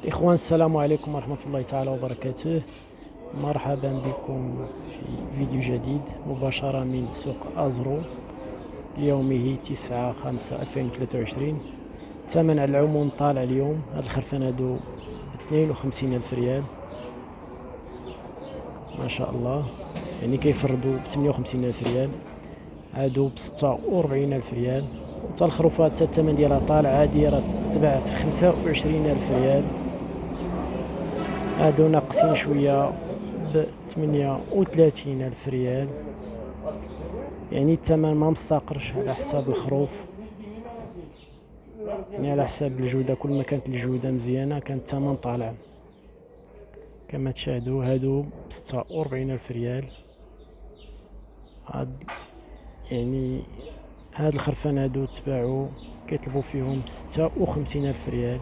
إخوان، السلام عليكم ورحمة الله تعالى وبركاته. مرحبا بكم في فيديو جديد مباشرة من سوق أزرو ليومه 9/5/2023. الثمن على العموم طالع اليوم. هاد الخرفان هادو ب52 ألف ريال، ما شاء الله، يعني كيفردو ب58 ألف ريال. هادو ب46 ألف ريال. وتا الخروفات تا الثمن ديالها طالع، هادي راه تباعت ب25 ألف ريال. هادو ناقصين شوية ب38 ألف ريال. يعني الثمن ما مستقرش على حساب الخروف، يعني على حساب الجودة. كل ما كانت الجودة مزيانة كان الثمن طالع. كما تشاهدوا هادو ب46 ألف ريال. هاد يعني هاد الخرفان هادو تباعو كيطلبوا فيهم ب56 ألف ريال.